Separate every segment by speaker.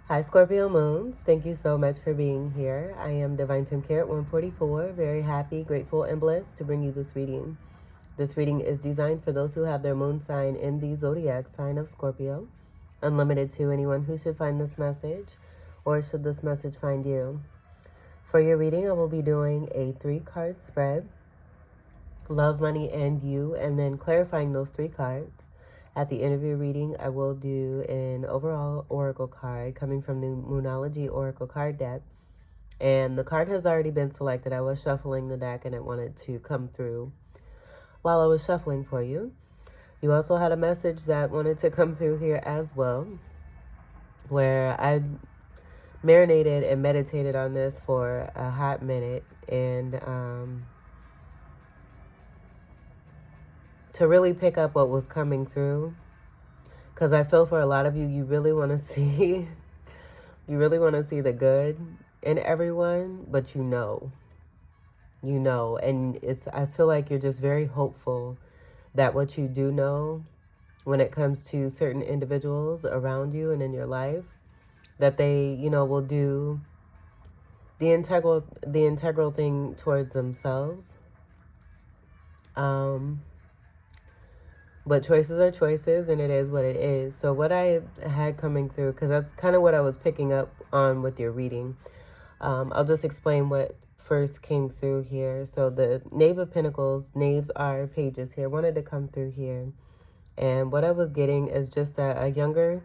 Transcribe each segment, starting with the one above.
Speaker 1: Hi, Scorpio Moons. Thank you so much for being here. I am Divine Femme Carrot 144. Very happy, grateful, and blessed to bring you this reading. This reading is designed for those who have their moon sign in the zodiac sign of Scorpio. Unlimited to anyone who should find this message, or should this message find you. For your reading, I will be doing a 3-card spread: love, money, and you, and then clarifying those 3 cards. At the end of your reading, I will do an overall oracle card coming from the Moonology Oracle card deck. And the card has already been selected. I was shuffling the deck and it wanted to come through while I was shuffling for you. You also had a message that wanted to come through here as well, where I marinated and meditated on this for a hot minute. And to really pick up what was coming through, because I feel for a lot of you, you really want to see the good in everyone, but you know, and I feel like you're just very hopeful that what you do know when it comes to certain individuals around you and in your life, that they, will do the integral thing towards themselves. But choices are choices, and it is what it is. So what I had coming through, because that's kind of what I was picking up on with your reading. I'll just explain what first came through here. So the Knave of Pentacles, knaves are pages here, wanted to come through here. And what I was getting is just a younger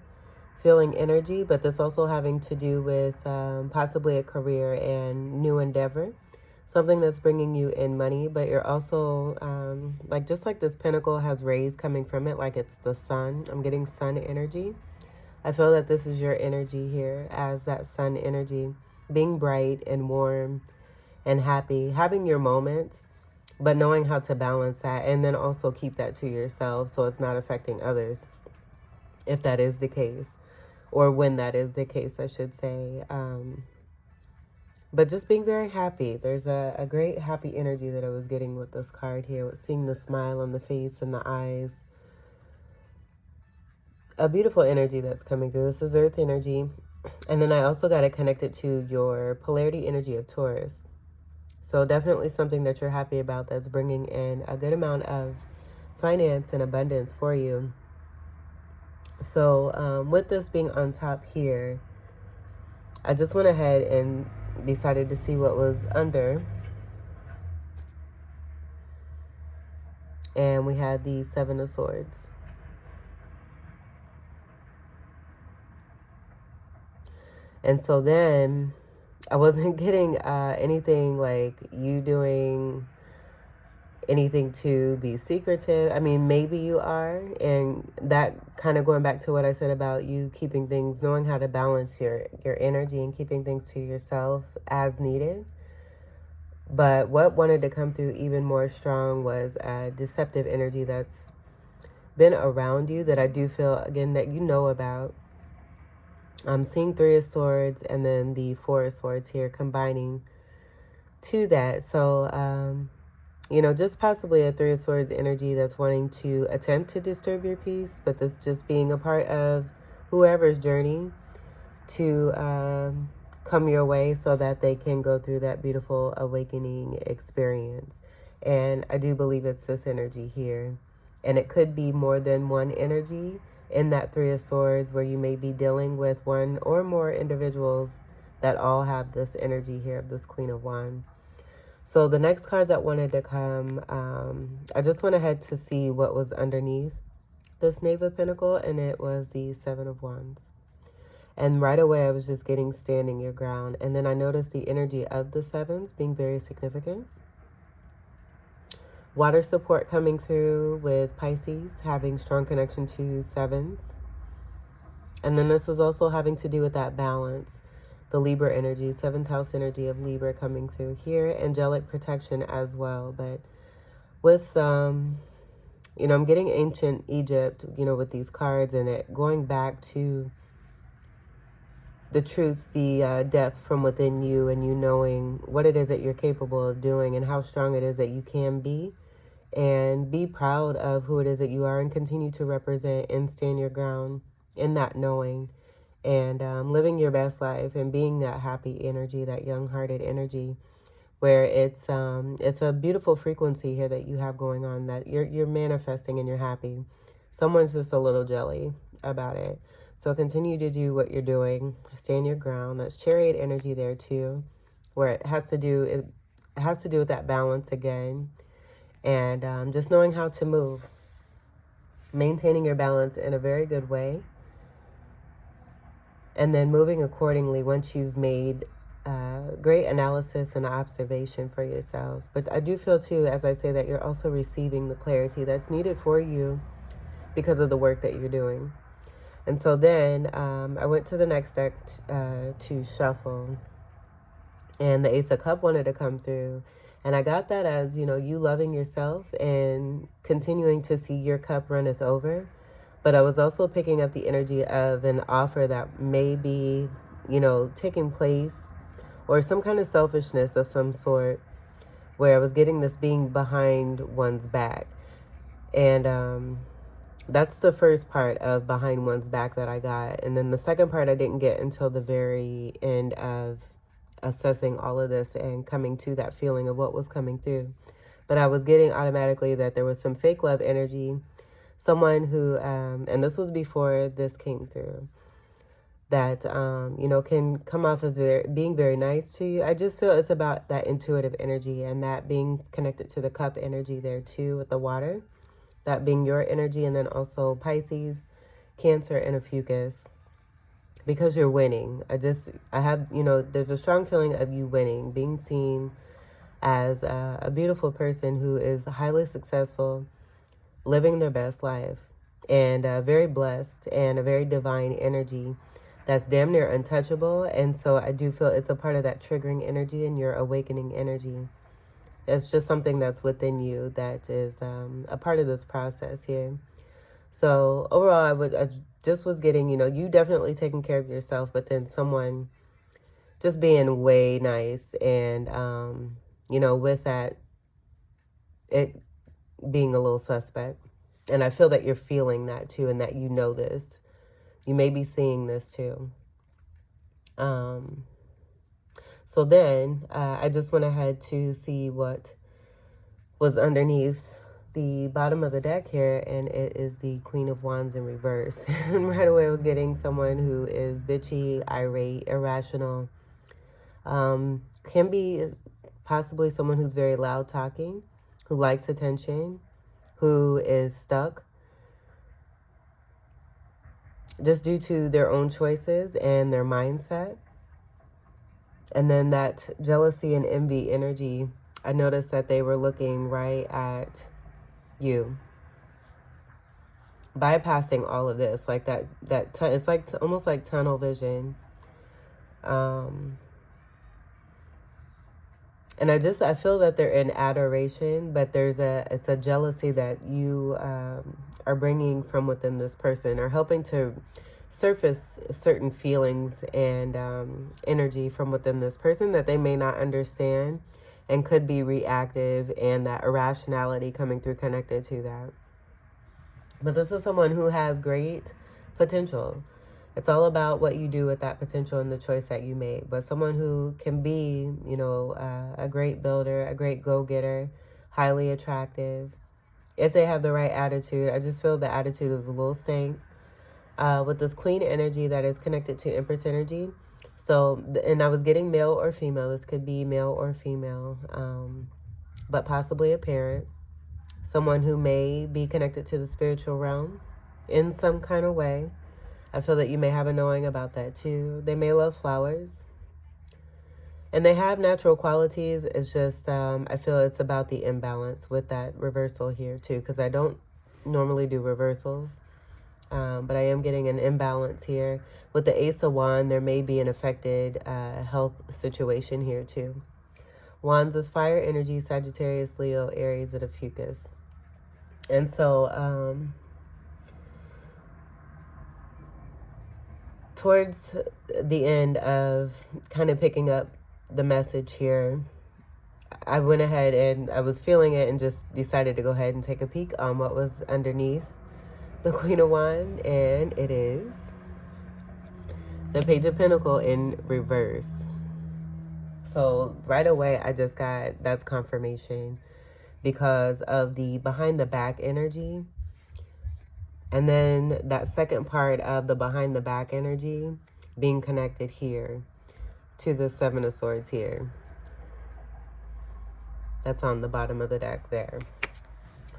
Speaker 1: feeling energy, but this also having to do with possibly a career and new endeavor. Something that's bringing you in money, but you're also, just like this pentacle has rays coming from it, like it's the sun. I'm getting sun energy. I feel that this is your energy here as that sun energy, being bright and warm and happy, having your moments, but knowing how to balance that and then also keep that to yourself so it's not affecting others, if that is the case, or when that is the case, I should say. But just being very happy. There's a great happy energy that I was getting with this card here, with seeing the smile on the face and the eyes. A beautiful energy that's coming through. This is earth energy. And then I also got it connected to your polarity energy of Taurus. So definitely something that you're happy about, that's bringing in a good amount of finance and abundance for you. So with this being on top here, I just went ahead and decided to see what was under. And we had the 7 of Swords. And so then I wasn't getting anything like you doing anything to be secretive. I mean, maybe you are. And that kind of going back to what I said about you keeping things, knowing how to balance your energy and keeping things to yourself as needed. But what wanted to come through even more strong was a deceptive energy that's been around you, that I do feel, again, that you know about. I'm seeing 3 of Swords and then the 4 of Swords here combining to that. So, just possibly a 3 of Swords energy that's wanting to attempt to disturb your peace, but this just being a part of whoever's journey to come your way so that they can go through that beautiful awakening experience. And I do believe it's this energy here. And it could be more than one energy in that 3 of Swords, where you may be dealing with one or more individuals that all have this energy here of this Queen of Wands. So the next card that wanted to come, I just went ahead to see what was underneath this Knave of Pentacles, and it was the 7 of Wands. And right away, I was just getting standing your ground. And then I noticed the energy of the 7s being very significant. Water support coming through with Pisces, having strong connection to 7s. And then this is also having to do with that balance. The Libra energy, 7th house energy of Libra coming through here. Angelic protection as well. But with, I'm getting ancient Egypt, with these cards, and it going back to the truth, the depth from within you, and you knowing what it is that you're capable of doing and how strong it is that you can be. And be proud of who it is that you are, and continue to represent and stand your ground in that knowing. and living your best life and being that happy energy, that young-hearted energy, where it's a beautiful frequency here that you have going on, that you're manifesting and you're happy. Someone's just a little jelly about it. So continue to do what you're doing. Stand your ground. That's chariot energy there too, where it has to do with that balance again, and just knowing how to move, maintaining your balance in a very good way, and then moving accordingly once you've made great analysis and observation for yourself. But I do feel too, as I say, that you're also receiving the clarity that's needed for you because of the work that you're doing. And so then I went to the next deck to shuffle, and the Ace of Cups wanted to come through. And I got that as, you loving yourself and continuing to see your cup runneth over. But I was also picking up the energy of an offer that may be, taking place, or some kind of selfishness of some sort, where I was getting this being behind one's back. And that's the first part of behind one's back that I got. And then the second part I didn't get until the very end of assessing all of this and coming to that feeling of what was coming through. But I was getting automatically that there was some fake love energy, someone who, and this was before this came through, that, can come off as being very nice to you. I just feel it's about that intuitive energy, and that being connected to the cup energy there too with the water, that being your energy, and then also Pisces, Cancer, and a Fucus. Because you're winning. I have, there's a strong feeling of you winning, being seen as a beautiful person who is highly successful, living their best life, and very blessed, and a very divine energy that's damn near untouchable. And so I do feel it's a part of that triggering energy and your awakening energy. It's just something that's within you that is a part of this process here. So overall, I just was getting, you definitely taking care of yourself, but then someone just being way nice, and, with that, it being a little suspect. And I feel that you're feeling that too, and that this. You may be seeing this too. So then I just went ahead to see what was underneath the bottom of the deck here, and it is the Queen of Wands in reverse. And right away I was getting someone who is bitchy, irate, irrational. Can be possibly someone who's very loud talking, who likes attention, who is stuck just due to their own choices and their mindset. And then that jealousy and envy energy, I noticed that they were looking right at you, bypassing all of this, like it's like almost like tunnel vision. And I feel that they're in adoration, but it's a jealousy that you are bringing from within this person, or helping to surface certain feelings and energy from within this person that they may not understand, and could be reactive, and that irrationality coming through connected to that. But this is someone who has great potential. It's all about what you do with that potential and the choice that you made. But someone who can be, a great builder, a great go-getter, highly attractive, if they have the right attitude. I just feel the attitude is a little stank. With this Queen energy that is connected to Empress energy. So, and I was getting male or female. This could be male or female, but possibly a parent. Someone who may be connected to the spiritual realm in some kind of way. I feel that you may have a knowing about that too. They may love flowers. And they have natural qualities. It's just, I feel it's about the imbalance with that reversal here too, because I don't normally do reversals. But I am getting an imbalance here. With the Ace of Wands, there may be an affected health situation here too. Wands is fire energy, Sagittarius, Leo, Aries, and a Fucus. And so, towards the end of kind of picking up the message here, I went ahead and I was feeling it and just decided to go ahead and take a peek on what was underneath the Queen of Wands, and it is the Page of Pentacles in reverse. So right away, I just got, that's confirmation because of the behind the back energy. And then that second part of the behind the back energy being connected here to the Seven of Swords here. That's on the bottom of the deck there.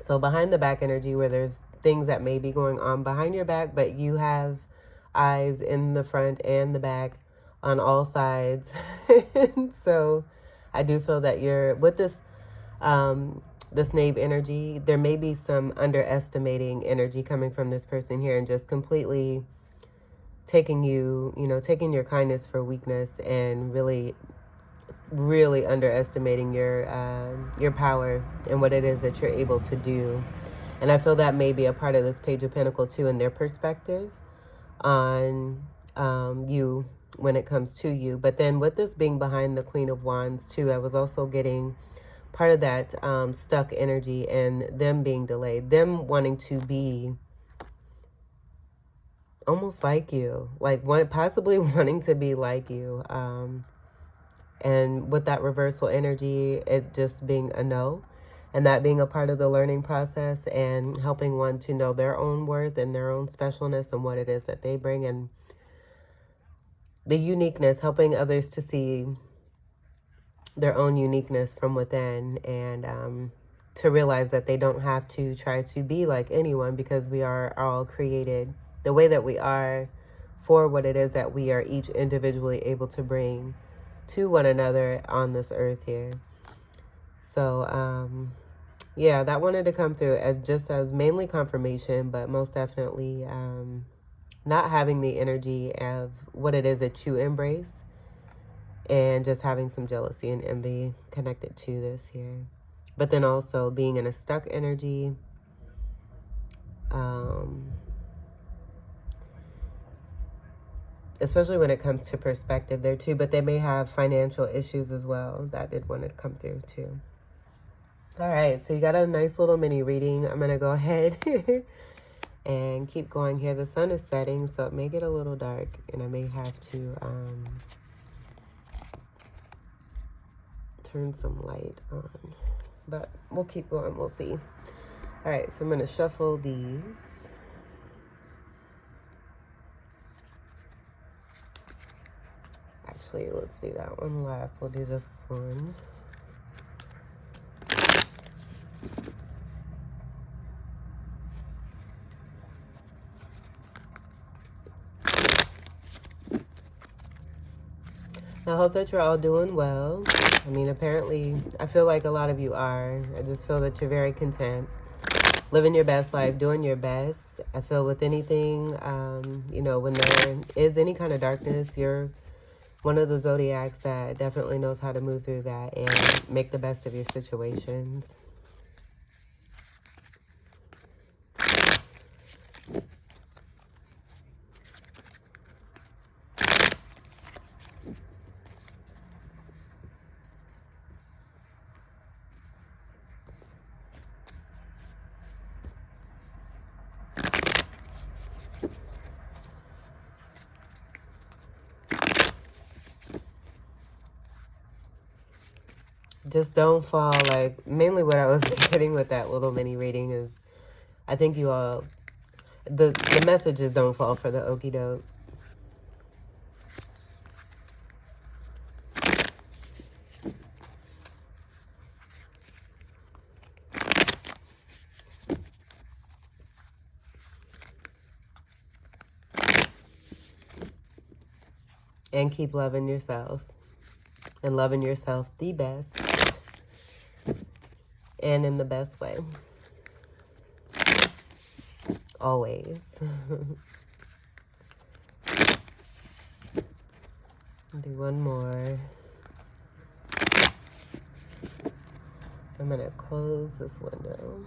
Speaker 1: So behind the back energy, where there's things that may be going on behind your back, but you have eyes in the front and the back on all sides. So I do feel that you're with this this knave energy, there may be some underestimating energy coming from this person here and just completely taking you, taking your kindness for weakness and really underestimating your power and what it is that you're able to do. And I feel that may be a part of this Page of Pentacles too, in their perspective on you when it comes to you. But then with this being behind the Queen of Wands too, I was also getting part of that stuck energy and them being delayed, them wanting to be almost like you, like possibly wanting to be like you. And with that reversal energy, it just being a no, and that being a part of the learning process and helping one to know their own worth and their own specialness and what it is that they bring and the uniqueness, helping others to see their own uniqueness from within and to realize that they don't have to try to be like anyone because we are all created the way that we are for what it is that we are each individually able to bring to one another on this earth here. So, yeah, that wanted to come through as just as mainly confirmation, but most definitely not having the energy of what it is that you embrace and just having some jealousy and envy connected to this here. But then also being in a stuck energy. Especially when it comes to perspective there too. But they may have financial issues as well. That did want to come through too. All right, so you got a nice little mini reading. I'm going to go ahead and keep going here. The sun is setting, so it may get a little dark. And I may have to turn some light on. But we'll keep going. We'll see. All right, so I'm going to shuffle these. Actually, let's do that one last. We'll do this one. I hope that you're all doing well. I mean, apparently, I feel like a lot of you are. I just feel that you're very content, living your best life, doing your best. I feel with anything, when there is any kind of darkness, you're one of the zodiacs that definitely knows how to move through that and make the best of your situations. Just don't fall, like, mainly what I was getting with that little mini reading is, I think you all, the message is don't fall for the okie doke. And keep loving yourself. And loving yourself the best. And in the best way. Always. Do one more. I'm going to close this window.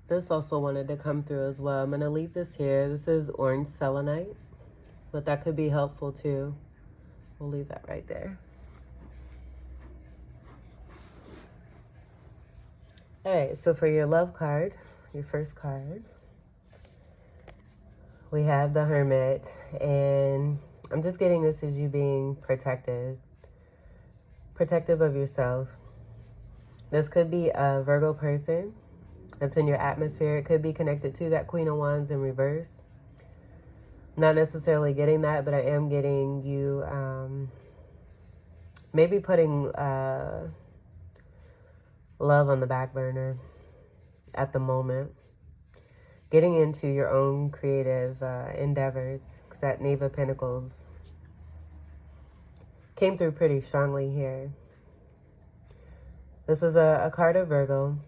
Speaker 1: This also wanted to come through as well. I'm going to leave this here. This is orange selenite, but that could be helpful too. We'll leave that right there. All right, so for your love card, your first card, we have the Hermit, and I'm just getting this as you being protective of yourself. This could be a Virgo person that's in your atmosphere. It could be connected to that Queen of Wands in reverse. Not necessarily getting that, but I am getting you maybe putting love on the back burner at the moment. Getting into your own creative endeavors, because that Knave of Pentacles came through pretty strongly here. This is a card of Virgo.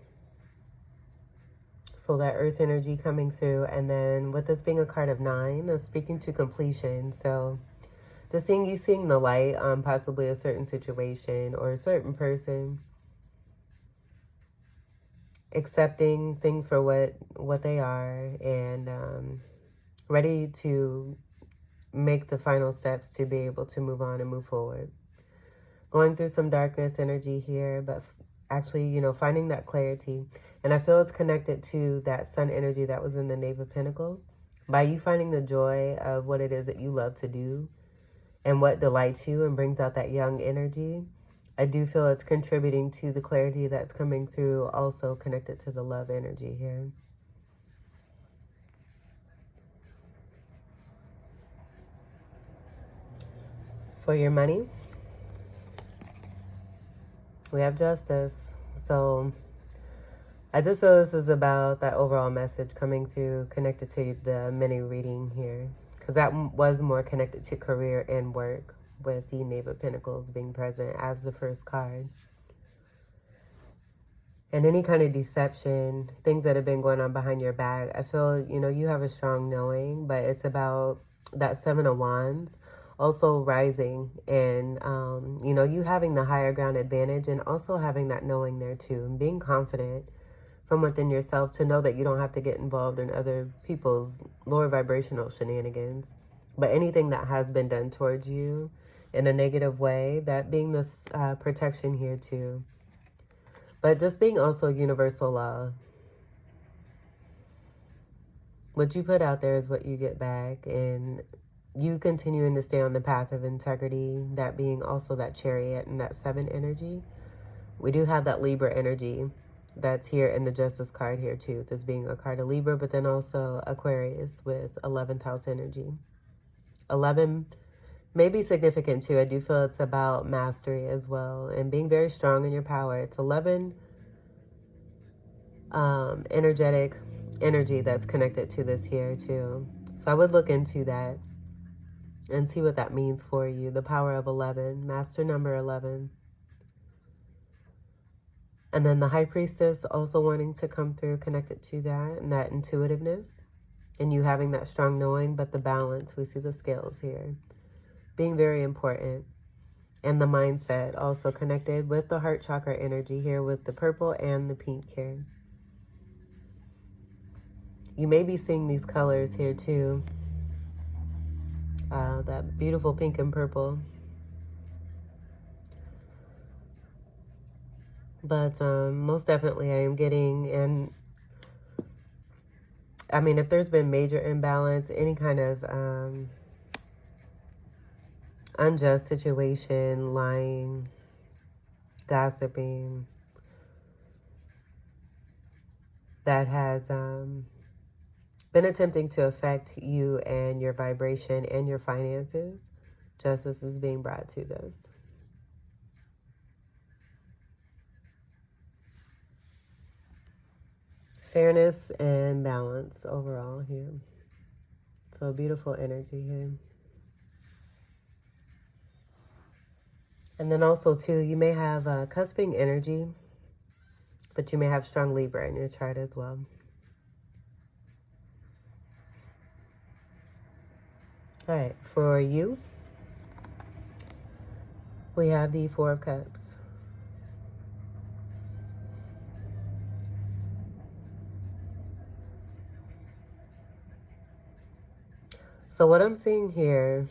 Speaker 1: So that earth energy coming through. And then with this being a card of 9, that's speaking to completion. So just seeing you seeing the light on possibly a certain situation or a certain person. Accepting things for what they are, and ready to make the final steps to be able to move on and move forward. Going through some darkness energy here, but actually, you know, finding that clarity. And I feel it's connected to that sun energy that was in the Knave of Pentacles. By you finding the joy of what it is that you love to do and what delights you and brings out that young energy, I do feel it's contributing to the clarity that's coming through, also connected to the love energy here. For your money, we have Justice. So I just feel this is about that overall message coming through, connected to the mini reading here, because that was more connected to career and work, with the Knave of Pentacles being present as the first card. And any kind of deception, things that have been going on behind your back, I feel, you know, you have a strong knowing, but it's about that Seven of Wands also rising, and, you know, you having the higher ground advantage, and also having that knowing there too, and being confident from within yourself to know that you don't have to get involved in other people's lower vibrational shenanigans. But anything that has been done towards you in a negative way, that being this protection here too. But just being also universal law. What you put out there is what you get back. And you continuing to stay on the path of integrity, that being also that Chariot and that 7 energy. We do have that Libra energy that's here in the Justice card here too. This being a card of Libra, but then also Aquarius with 11th house energy. 11 may be significant too. I do feel it's about mastery as well, and being very strong in your power. It's 11 energetic energy that's connected to this here too. So I would look into that and see what that means for you. The power of 11, master number 11. And then the High Priestess also wanting to come through, connected to that, and that intuitiveness, and you having that strong knowing, but the balance, we see the scales here being very important. And the mindset also connected with the heart chakra energy here, with the purple and the pink here. You may be seeing these colors here too. That beautiful pink and purple. But most definitely I am getting, and I mean, if there's been major imbalance, any kind of unjust situation, lying, gossiping, that has been attempting to affect you and your vibration and your finances, justice is being brought to this. Fairness and balance overall here. So beautiful energy here. And then also too, you may have cusping energy, but you may have strong Libra in your chart as well. All right, for you, we have the Four of Cups. So what I'm seeing here,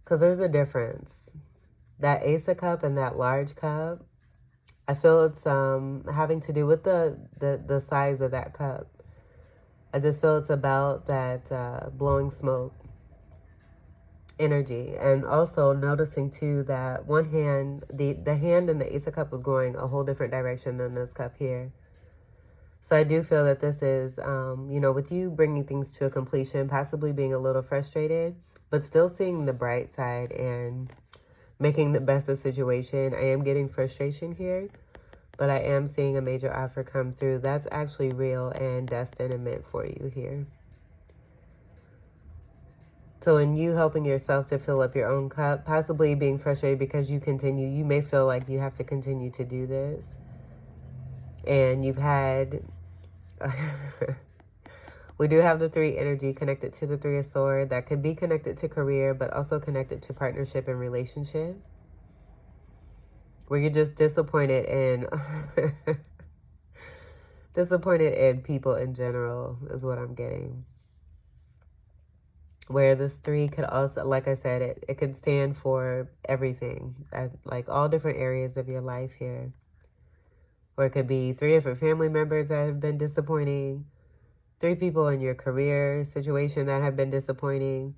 Speaker 1: Because there's a difference. That Ace of Cup and that large cup, I feel it's having to do with the size of that cup. I just feel it's about that blowing smoke energy. And also noticing too that one hand, the hand in the Ace of Cup was going a whole different direction than this cup here. So I do feel that this is, with you bringing things to a completion, possibly being a little frustrated, but still seeing the bright side and making the best of the situation. I am getting frustration here, but I am seeing a major offer come through. That's actually real and destined and meant for you here. So in you helping yourself to fill up your own cup, possibly being frustrated because you may feel like you have to continue to do this. And you've had, we do have the 3 energy connected to the 3 of Swords. That could be connected to career, but also connected to partnership and relationship. Where you're just disappointed in, disappointed in people in general is what I'm getting. Where this 3 could also, like I said, it could stand for everything, like all different areas of your life here. Or it could be 3 different family members that have been disappointing, 3 people in your career situation that have been disappointing,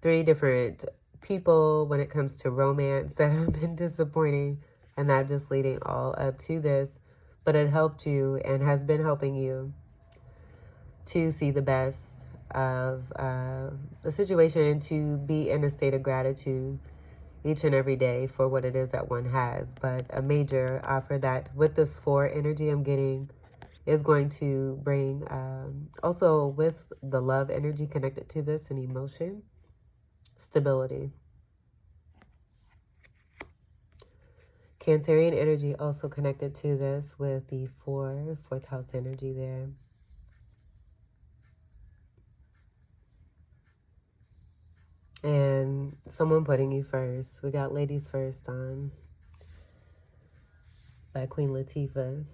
Speaker 1: 3 different people when it comes to romance that have been disappointing, and that just leading all up to this. But it helped you and has been helping you to see the best of the situation and to be in a state of gratitude each and every day for what it is that one has. But a major offer that with this 4 energy I'm getting is going to bring, also with the love energy connected to this and emotion, stability. Cancerian energy also connected to this with the fourth house energy there. And someone putting you first. We got Ladies First on by Queen Latifah,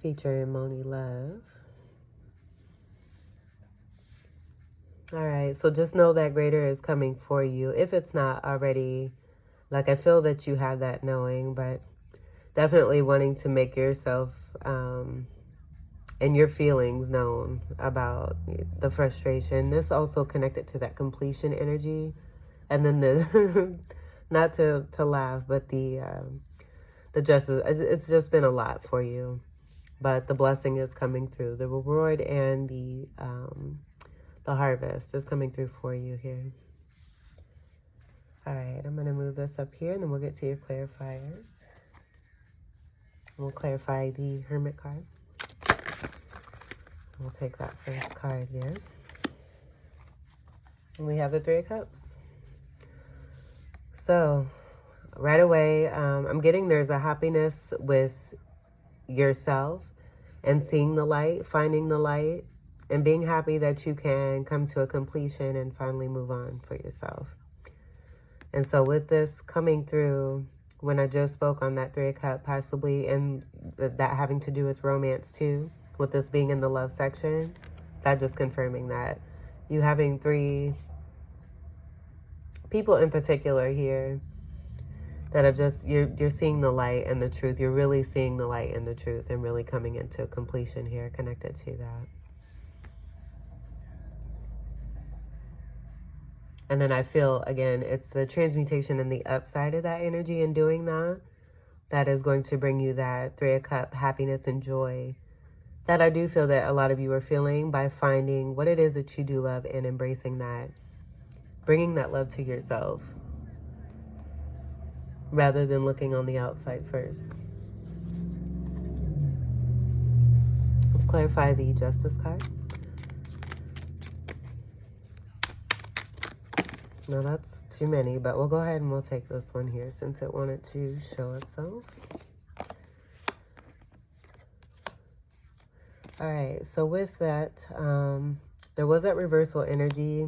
Speaker 1: featuring Moni Love. All right, so just know that greater is coming for you. If it's not already, like I feel that you have that knowing, but definitely wanting to make yourself and your feelings known about the frustration. This also connected to that completion energy. And then the, not to laugh, but the justice, it's just been a lot for you. But the blessing is coming through. The reward and the harvest is coming through for you here. All right, I'm going to move this up here, and then we'll get to your clarifiers. We'll clarify the Hermit card. We'll take that first card here. And we have the 3 of Cups. So, right away, I'm getting there's a happiness with yourself and seeing the light, finding the light, and being happy that you can come to a completion and finally move on for yourself. And so with this coming through, when I just spoke on that 3 of Cups, possibly, and that having to do with romance too, with this being in the love section, that just confirming that you having 3 people in particular here that have just, you're seeing the light and the truth. You're really seeing the light and the truth and really coming into completion here connected to that. And then I feel, again, it's the transmutation and the upside of that energy and doing that. That is going to bring you that 3 of Cups happiness and joy that I do feel that a lot of you are feeling by finding what it is that you do love and embracing that. Bringing that love to yourself rather than looking on the outside first. Let's clarify the Justice card. No, that's too many, but we'll go ahead and we'll take this one here since it wanted to show itself. All right, so with that, there was that reversal energy,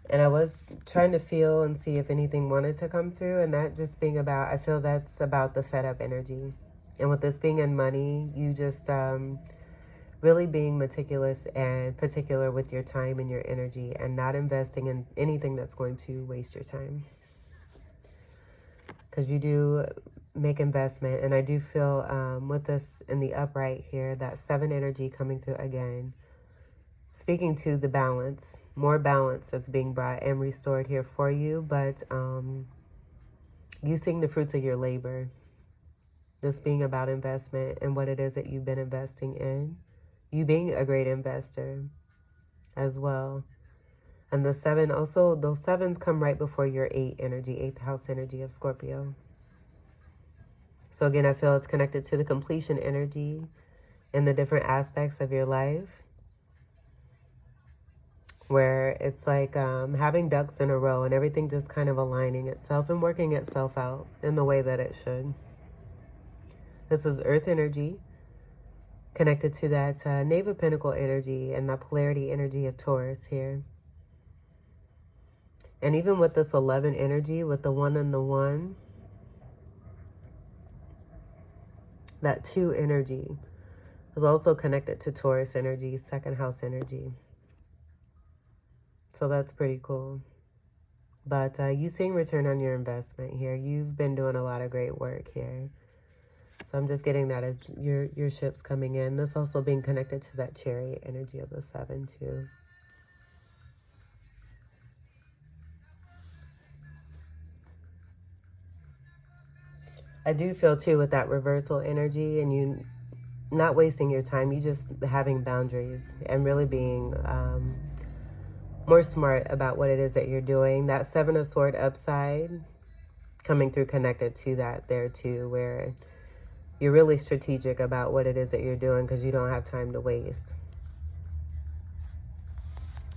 Speaker 1: and I was trying to feel and see if anything wanted to come through, and that just being about, I feel that's about the fed up energy. And with this being in money, you just really being meticulous and particular with your time and your energy, and not investing in anything that's going to waste your time. Because you do make investment, and I do feel with this in the upright here, that 7 energy coming through again, speaking to the balance, more balance that's being brought and restored here for you, but you seeing the fruits of your labor, this being about investment and what it is that you've been investing in, you being a great investor as well. And the 7 also, those 7s come right before your 8 energy, 8th house energy of Scorpio. So again, I feel it's connected to the completion energy in the different aspects of your life, where it's like having ducks in a row and everything just kind of aligning itself and working itself out in the way that it should. This is earth energy connected to that Knave of Pentacle energy and that polarity energy of Taurus here. And even with this 11 energy, with the 1 and the 1, that 2 energy is also connected to Taurus energy, 2nd house energy. So that's pretty cool. But you seeing return on your investment here. You've been doing a lot of great work here. So I'm just getting that as your ship's coming in. This also being connected to that Chariot energy of the 7 too. I do feel too with that reversal energy and you not wasting your time. You just having boundaries and really being more smart about what it is that you're doing. That 7 of Swords upside coming through connected to that there too, where you're really strategic about what it is that you're doing because you don't have time to waste.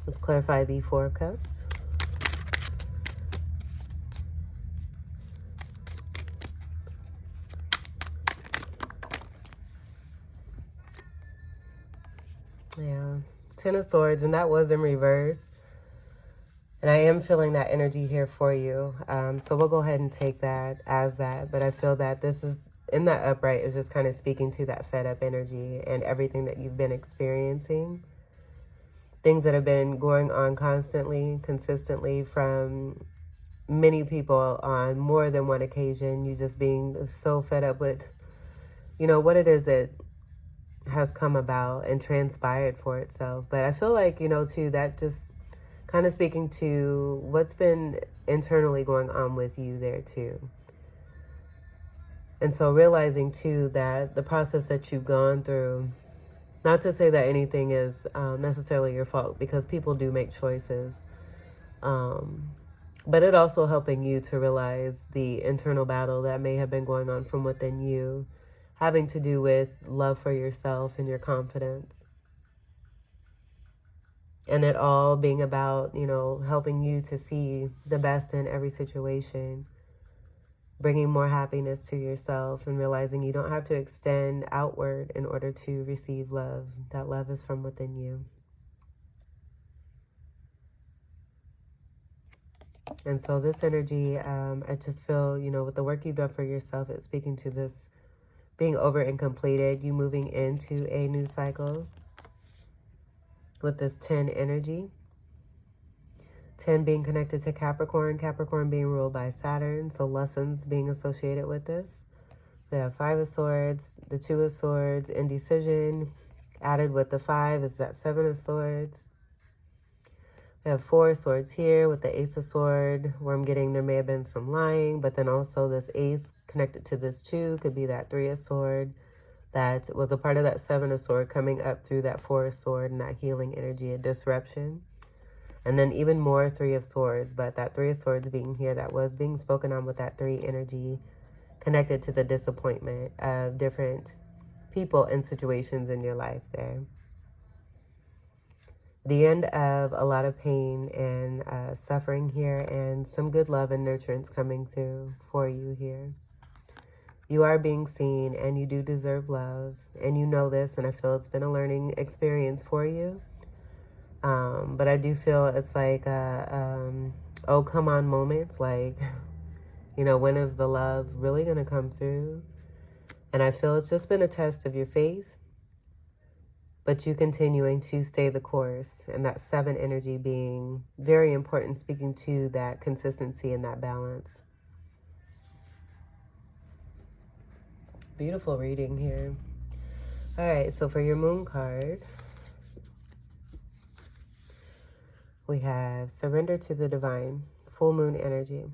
Speaker 1: Let's clarify the 4 of Cups. Yeah, 10 of Swords, and that was in reverse. And I am feeling that energy here for you. So we'll go ahead and take that as that. But I feel that this is, in that upright, is just kind of speaking to that fed up energy and everything that you've been experiencing. Things that have been going on constantly, consistently from many people on more than one occasion. You just being so fed up with, you know, what it is that has come about and transpired for itself. But I feel like, you know, too, that just kind of speaking to what's been internally going on with you there too. And so realizing too that the process that you've gone through, not to say that anything is necessarily your fault, because people do make choices, but it also helping you to realize the internal battle that may have been going on from within you, having to do with love for yourself and your confidence. And it all being about, you know, helping you to see the best in every situation, bringing more happiness to yourself and realizing you don't have to extend outward in order to receive love. That love is from within you. And so this energy, I just feel, you know, with the work you've done for yourself, it's speaking to this being over and completed, you moving into a new cycle with this 10 energy. 10 being connected to Capricorn, Capricorn being ruled by Saturn, so lessons being associated with this. We have 5 of Swords, the 2 of Swords, indecision. Added with the 5 is that 7 of Swords. We have 4 of Swords here with the Ace of Sword, where I'm getting there may have been some lying, but then also this Ace connected to this 2 could be that 3 of Sword. That was a part of that 7 of Sword coming up through that 4 of Sword and that healing energy of disruption. And then even more 3 of Swords, but that 3 of Swords being here, that was being spoken on with that 3 energy connected to the disappointment of different people and situations in your life there. The end of a lot of pain and suffering here, and some good love and nurturance coming through for you here. You are being seen and you do deserve love, and you know this, and I feel it's been a learning experience for you. But I do feel it's like oh come on moments, like, you know, when is the love really going to come through? And I feel it's just been a test of your faith but you continuing to stay the course, and that 7 energy being very important, speaking to that consistency and that balance. Beautiful reading here. All right, so for your moon card, we have surrender to the divine, full moon energy.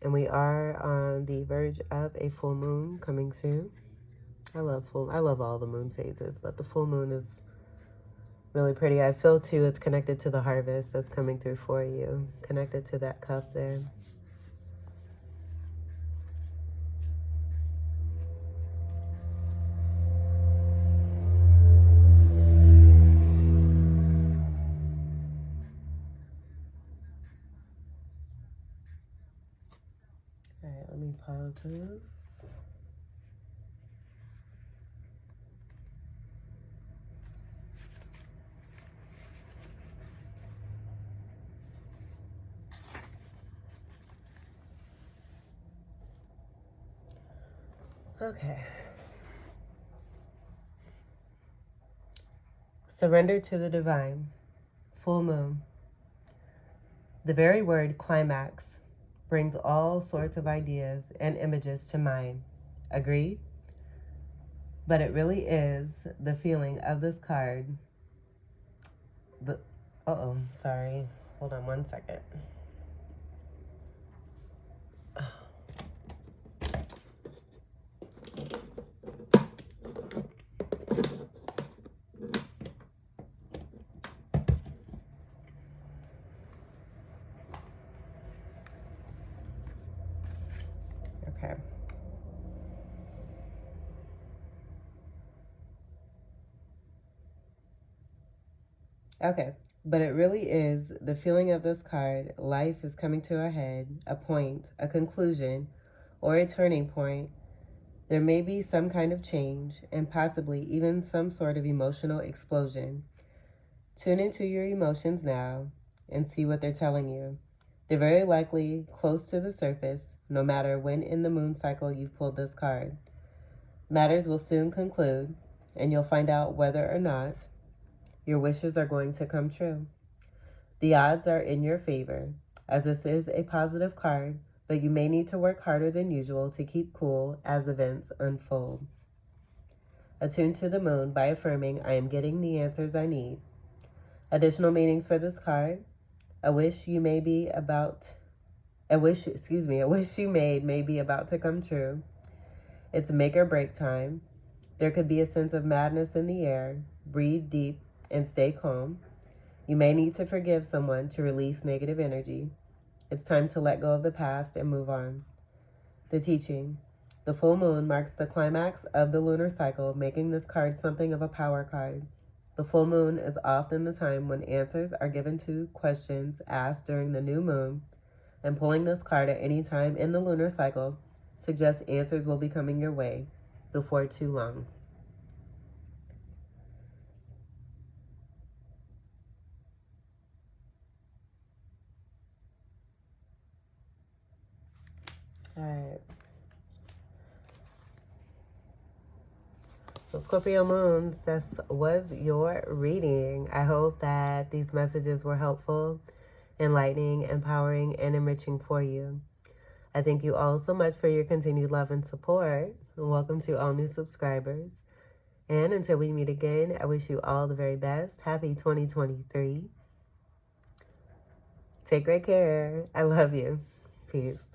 Speaker 1: And we are on the verge of a full moon coming through. I love all the moon phases, but the full moon is really pretty. I feel too it's connected to the harvest that's coming through for you, connected to that cup there. All right, let me pause this. Okay. Surrender to the divine, full moon. The very word climax brings all sorts of ideas and images to mind. Agree? But it really is the feeling of this card. Sorry. Hold on one second. Okay. Okay. But it really is the feeling of this card. Life is coming to a head, a point, a conclusion, or a turning point. There may be some kind of change and possibly even some sort of emotional explosion. Tune into your emotions now and see what they're telling you. They're very likely close to the surface, no matter when in the moon cycle you've pulled this card. Matters will soon conclude, and you'll find out whether or not your wishes are going to come true. The odds are in your favor, as this is a positive card, but you may need to work harder than usual to keep cool as events unfold. Attune to the moon by affirming, I am getting the answers I need. Additional meanings for this card. A wish you made may be about to come true. It's make or break time. There could be a sense of madness in the air. Breathe deep and stay calm. You may need to forgive someone to release negative energy. It's time to let go of the past and move on. The teaching. The full moon marks the climax of the lunar cycle, making this card something of a power card. The full moon is often the time when answers are given to questions asked during the new moon, and pulling this card at any time in the lunar cycle suggests answers will be coming your way before too long. All right. So Scorpio moons, this was your reading. I hope that these messages were helpful, enlightening, empowering, and enriching for you. I thank you all so much for your continued love and support. And welcome to all new subscribers. And until we meet again, I wish you all the very best. Happy 2023. Take great care. I love you. Peace.